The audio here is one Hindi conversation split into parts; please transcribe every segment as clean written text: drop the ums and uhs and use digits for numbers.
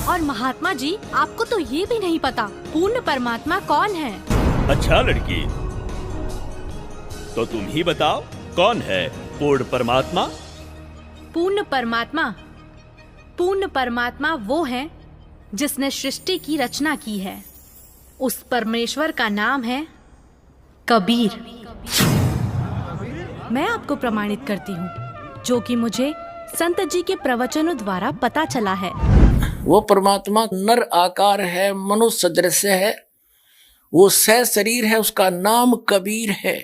और महात्मा जी, आपको तो ये भी नहीं पता पूर्ण परमात्मा कौन है। अच्छा लड़की, तो तुम ही बताओ कौन है पूर्ण परमात्मा? पूर्ण परमात्मा वो है जिसने सृष्टि की रचना की है। उस परमेश्वर का नाम है कबीर। मैं आपको प्रमाणित करती हूँ, जो कि मुझे संत जी के प्रवचनों द्वारा पता चला है। वो परमात्मा नर आकार है, मनुष्य सदृश है, वो सह शरीर है, उसका नाम कबीर है।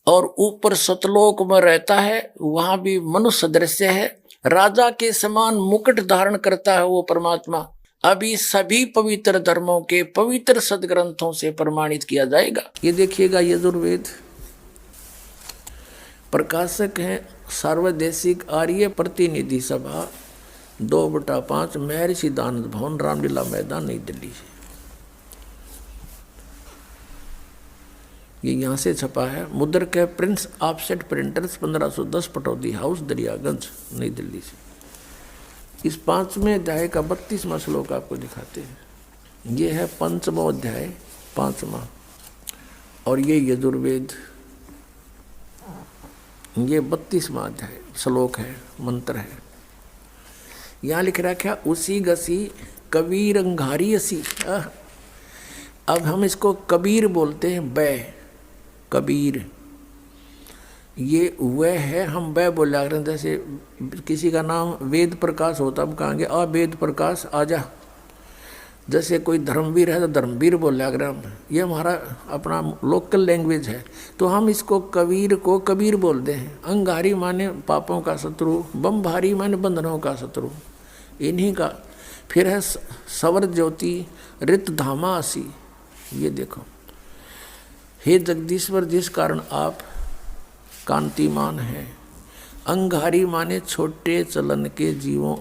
और ऊपर सतलोक में रहता है, वहां भी मनुष्य सदृश है, राजा के समान मुकुट धारण करता है वो परमात्मा। अभी सभी पवित्र धर्मों के पवित्र सदग्रंथों से प्रमाणित किया जाएगा। ये देखिएगा, यजुर्वेद प्रकाशक हैं सार्वदेशिक आर्य प्रतिनिधि सभा 2/5 महर्षि दानंद भवन, रामलीला मैदान, नई दिल्ली से। ये यहाँ से छपा है। मुद्रक है Prince offset printers, 1510 Pataudi house, Daryaganj, नई दिल्ली से। इस 5वें अध्याय का 32वां श्लोक आपको दिखाते हैं। ये है 5वां अध्याय, 5वां, और ये यजुर्वेद, ये 32वां अध्याय श्लोक है, मंत्र है। यहाँ लिख रखा उसी गसी कबीर अंगारी असी। अब हम इसको कबीर बोलते हैं, बै कबीर, ये वह है, हम वह बोला करें। जैसे किसी का नाम वेद प्रकाश होता, हम कहेंगे आ वेद प्रकाश आजा। जैसे कोई धर्मवीर है तो धर्मवीर बोला करें हम, ये हमारा अपना लोकल लैंग्वेज है। तो हम इसको कबीर को कबीर बोलते हैं। अंगारी माने पापों का शत्रु, बमभारी माने बंधनों का शत्रु, इन्हीं का। फिर है सवर ज्योति रित धामा असी। ये देखो, हे जगदीश्वर, जिस कारण आप कांतिमान है। अंगारी माने छोटे चलन के जीवों,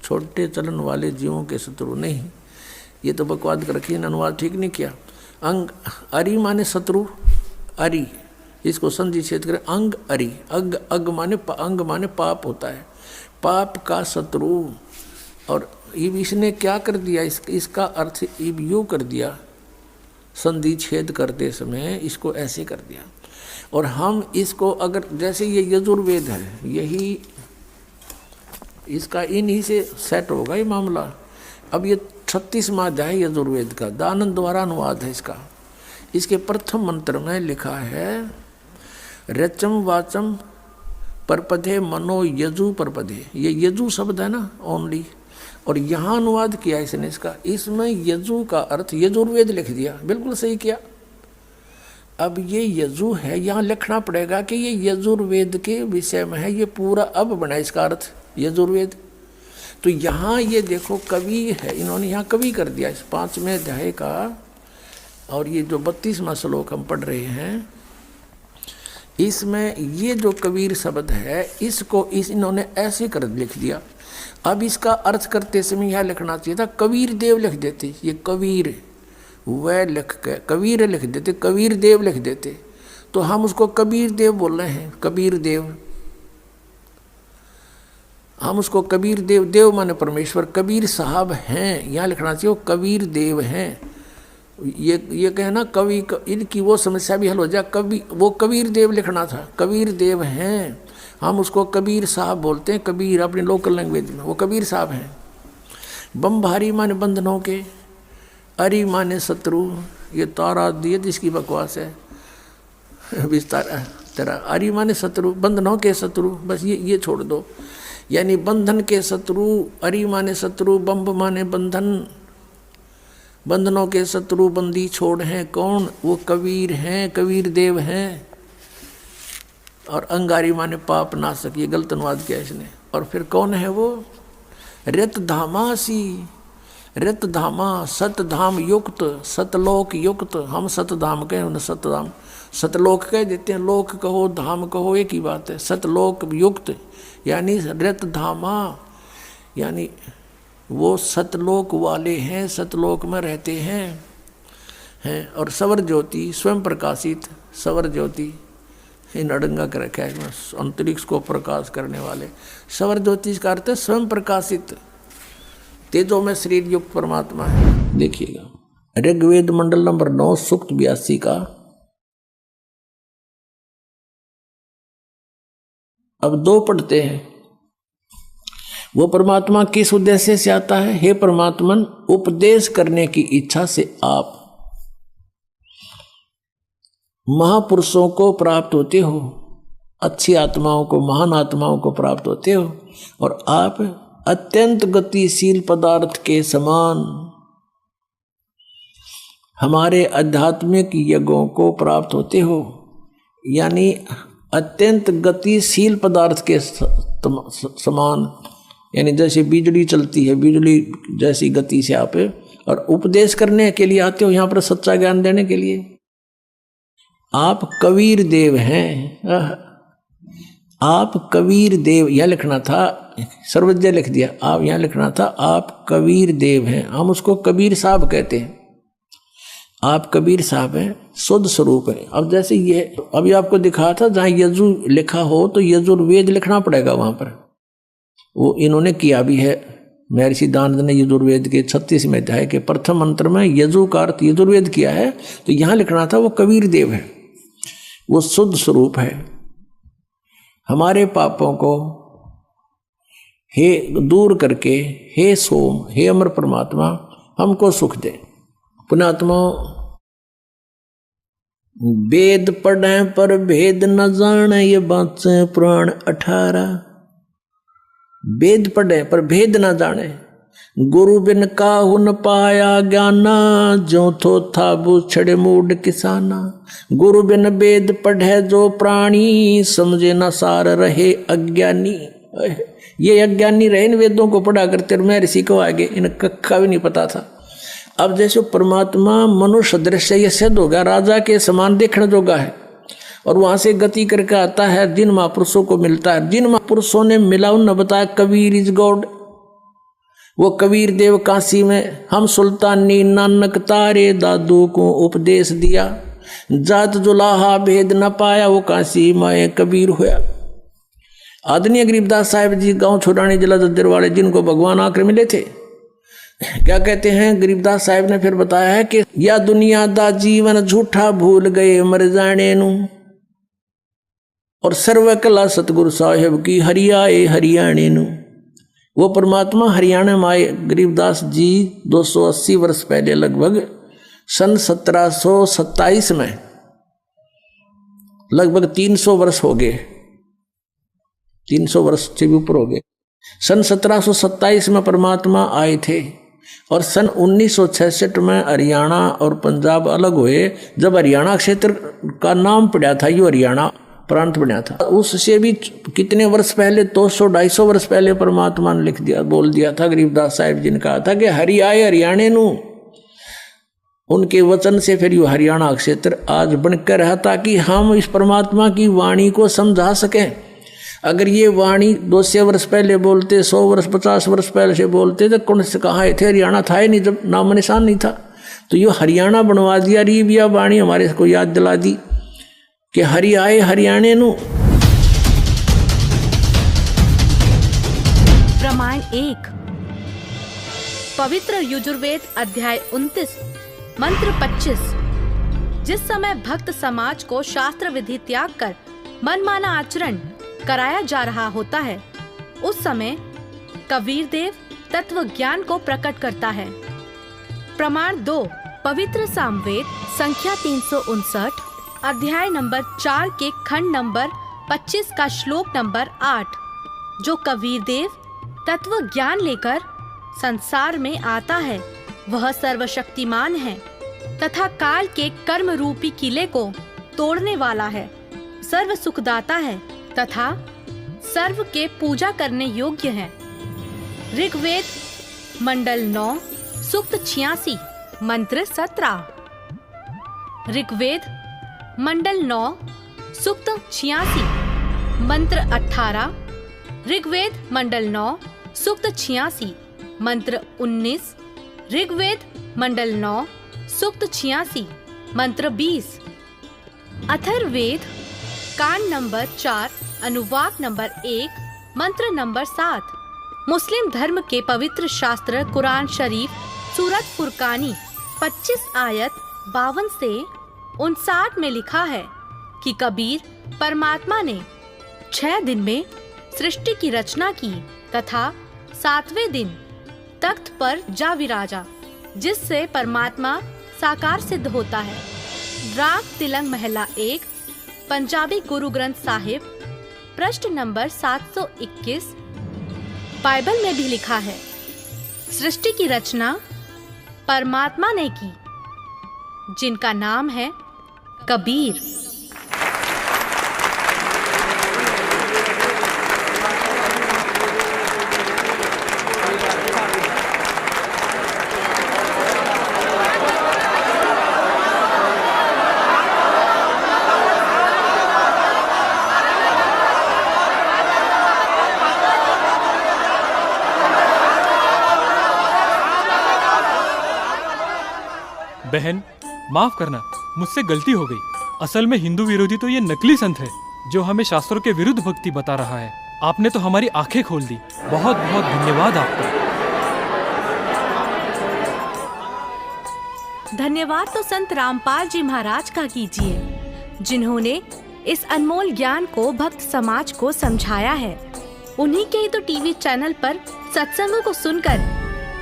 छोटे चलन वाले जीवों के शत्रु नहीं। ये तो बकवाद कर रखी, अनुवाद ठीक नहीं किया। अंग अरि माने शत्रु, अरि इसको संधि छेद करें, अंग अरि। अग माने अंग माने पाप होता है, पाप का शत्रु। और इसने क्या कर दिया, इसका अर्थ यूँ कर दिया, संधि छेद करते समय इसको ऐसे कर दिया। और हम इसको अगर, जैसे ये यजुर्वेद है, यही इसका इन्हीं से सेट होगा ये मामला। अब ये 36वां अध्याय यजुर्वेद का दानंद द्वारा अनुवाद है इसका। इसके प्रथम मंत्र में लिखा है रचम वाचम परपधे मनो यजु परपधे। ये यजु शब्द है ना ओनली, और यहाँ अनुवाद किया इसने इसका। इसमें यजु का अर्थ यजुर्वेद लिख दिया, बिल्कुल सही किया। अब ये यजु है, यहाँ लिखना पड़ेगा कि ये यजुर्वेद के विषय में है। ये पूरा अब बना इसका अर्थ यजुर्वेद। तो यहाँ ये देखो कवि है, इन्होंने यहाँ कवि कर दिया इस 5वें अध्याय का। और ये जो 32वां श्लोक हम पढ़ रहे हैं, इसमें ये जो कबीर शब्द है, इसको इन्होंने ऐसे कर लिख दिया। अब इसका अर्थ करते समय यह लिखना चाहिए था कबीर देव लिख देते। ये कबीर वह लिख के कबीर लिख देते, कबीर देव लिख देते, तो हम उसको कबीर देव बोल रहे हैं। कबीर देव, हम उसको कबीर देव, देव माने परमेश्वर, कबीर साहब हैं, यहाँ लिखना चाहिए वो कबीर देव हैं। ये कहना कवि, इनकी वो समस्या भी हल हो जाए। कवि, वो कबीर देव लिखना था, कबीर देव हैं, हम उसको कबीर साहब बोलते हैं। कबीर अपनी लोकल लैंग्वेज में वो कबीर साहब हैं। बमभारी माने बंधनों के, अरि माने शत्रु। ये तारा दिए जिसकी बकवास है विस्तार तेरा। अरि माने शत्रु, बंधनों के शत्रु, बस ये छोड़ दो। यानी बंधन के शत्रु, अरि माने शत्रु, बम्ब माने बंधन, बंधनों के शत्रु बंदी छोड़ हैं। कौन? वो कबीर हैं, कबीर देव हैं। और अंगारी माने पाप नाशक, ये गलत अनुवाद किया इसने। और फिर कौन है वो? रत धामासी, रत धामा, सतधाम युक्त, सतलोक युक्त। हम सतधाम कहें, उन्हें सतधाम, सतलोक कह देते हैं। लोक कहो धाम कहो एक ही बात है। सतलोक युक्त यानी रत धामा, यानी वो सतलोक वाले हैं, सतलोक में रहते हैं। और सवर ज्योति, स्वयं प्रकाशित सवर ज्योति, इन अड़ंगा कर रखा है, अंतरिक्ष को प्रकाश करने वाले। सवर ज्योति का अर्थ है स्वयं प्रकाशित। तेजो में शरीर युक्त परमात्मा है। देखिएगा ऋग्वेद मंडल नंबर 9 सूक्त 82 का अब 2 पढ़ते हैं। वो परमात्मा किस उद्देश्य से आता है? हे परमात्मन, उपदेश करने की इच्छा से आप महापुरुषों को प्राप्त होते हो, अच्छी आत्माओं को, महान आत्माओं को प्राप्त होते हो, और आप अत्यंत गतिशील पदार्थ के समान हमारे आध्यात्मिक यज्ञों को प्राप्त होते हो। यानी अत्यंत गतिशील पदार्थ के समान, यानी जैसे बिजली चलती है, बिजली जैसी गति से आप और उपदेश करने के लिए आते हो, यहाँ पर सच्चा ज्ञान देने के लिए। आप कबीर देव हैं। आप कबीर देव, यह लिखना था, सर्वज्ञ लिख दिया, आप यहाँ लिखना था आप कबीर देव हैं। हम उसको कबीर साहब कहते हैं। आप कबीर साहब हैं, शुद्ध स्वरूप है। अब जैसे ये अभी आपको दिखा था, जहाँ यजु लिखा हो तो यजुर्वेद लिखना पड़ेगा वहाँ पर। वो इन्होंने किया भी है। महर्षि दानंद ने यजुर्वेद के 36वें अध्याय के प्रथम मंत्र में यजु का अर्थ यजुर्वेद किया है, तो यहाँ लिखना था वो कबीर देव है। वो शुद्ध स्वरूप है। हमारे पापों को हे दूर करके, हे सोम, हे अमर परमात्मा, हमको सुख दे। पुण्यात्मा, वेद पढ़े पर भेद न जाने, ये बात से पुराण 18। वेद पढ़े पर भेद न जाने, गुरु बिन काहू न पाया ज्ञाना, जो थो था बूछड़े मूड किसाना। गुरु बिन वेद पढ़े जो प्राणी, समझे न सार रहे अज्ञानी। ये अज्ञानी रहे इन वेदों को पढ़ा करते, और मैं ऋषि को आगे इन कक्का भी नहीं पता था। अब जैसे परमात्मा मनुष्य दृश्य ये सिद्ध होगा, राजा के समान देखने जोगा है, और वहां से गति करके आता है, जिन महापुरुषों को मिलता है। जिन महापुरुषों ने मिला उन्होंने बताया कबीर इज गॉड। वो कबीर देव काशी में हम सुल्तानी नानक तारे दादू को उपदेश दिया, जात जुलाहा भेद न पाया, वो काशी माए कबीर होया। आदरणीय गरीबदास साहिब जी गांव छोड़ानी जिला जद्दर वाले, जिनको भगवान आकर मिले थे, क्या कहते हैं गरीबदास साहिब ने फिर बताया है कि या दुनिया दा जीवन झूठा भूल गए मर जाने नू, और सर्व कला सतगुरु साहिब की हरियाए हरियाणे नू। वो परमात्मा हरियाणा में आए गरीबदास जी 280 वर्ष पहले, लगभग सन 1727 में, लगभग 300 वर्ष हो गए, 300 वर्ष से भी ऊपर हो गए। सन 1727 में परमात्मा आए थे, और सन 1966 में हरियाणा और पंजाब अलग हुए। जब हरियाणा क्षेत्र का नाम पड़ा था, यो हरियाणा प्रांत बना था, उससे भी कितने वर्ष पहले, 200-250 वर्ष पहले परमात्मा ने लिख दिया, बोल दिया था। गरीबदास साहिब जी ने कहा था कि हरि आए हरियाणे नू। उनके वचन से फिर यो हरियाणा क्षेत्र आज बनकर रहा, ताकि हम इस परमात्मा की वाणी को समझा सकें। अगर ये वाणी 200 वर्ष पहले बोलते, 100 वर्ष 50 वर्ष पहले से बोलते, तो कौन से कहाँ थे? हरियाणा था ही नहीं, जब नाम निशान नहीं था। तो ये हरियाणा बनवा दिया, रिबिया वाणी हमारे को याद दिला दी कि हरि आए हरियाणे नू। प्रमाण 1। पवित्र यजुर्वेद अध्याय 29 मंत्र 25। जिस समय भक्त समाज को शास्त्र विधि त्याग कर मनमाना आचरण कराया जा रहा होता है, उस समय कबीर देव तत्व ज्ञान को प्रकट करता है। प्रमाण 2। पवित्र सामवेद संख्या 359 अध्याय नंबर 4 के खंड नंबर 25 का श्लोक नंबर 8, जो कबीर देव तत्व ज्ञान लेकर संसार में आता है, वह सर्वशक्तिमान है तथा काल के कर्म रूपी किले को तोड़ने वाला है, सर्व सुखदाता है तथा सर्व के पूजा करने योग्य है। ऋग्वेद मंडल 9 सूक्त 86 मंत्र 17। ऋग्वेद मंडल 9 सूक्त 86 मंत्र 18। ऋग्वेद मंडल 9 सूक्त 86 मंत्र 19। ऋग्वेद मंडल 9 सूक्त 86 मंत्र 20। अथर्ववेद कांड नंबर 4 अनुवाक नंबर 1 मंत्र नंबर 7। मुस्लिम धर्म के पवित्र शास्त्र कुरान शरीफ सूरत फुरकानी 25 आयत 52 से 59 में लिखा है कि कबीर परमात्मा ने 6 दिन में सृष्टि की रचना की तथा 7वें दिन तख्त पर जा विराजा, जिससे परमात्मा साकार सिद्ध होता है। राग तिलंग महला 1, पंजाबी गुरु ग्रंथ साहिब, पृष्ठ नंबर 721। बाइबल में भी लिखा है, सृष्टि की रचना परमात्मा ने की, जिनका नाम है कबीर। बहन, माफ करना, मुझसे गलती हो गई। असल में हिंदू विरोधी तो ये नकली संत है जो हमें शास्त्रों के विरुद्ध भक्ति बता रहा है। आपने तो हमारी आंखें खोल दी। बहुत बहुत धन्यवाद आपका। धन्यवाद तो संत रामपाल जी महाराज का कीजिए, जिन्होंने इस अनमोल ज्ञान को भक्त समाज को समझाया है। उन्हीं के ही तो टीवी चैनल पर सत्संगों को सुनकर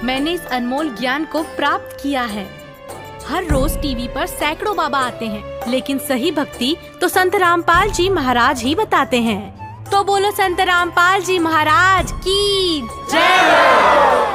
मैंने इस अनमोल ज्ञान को प्राप्त किया है। हर रोज टीवी पर सैकड़ों बाबा आते हैं, लेकिन सही भक्ति तो संत रामपाल जी महाराज ही बताते हैं। तो बोलो संत रामपाल जी महाराज की जय।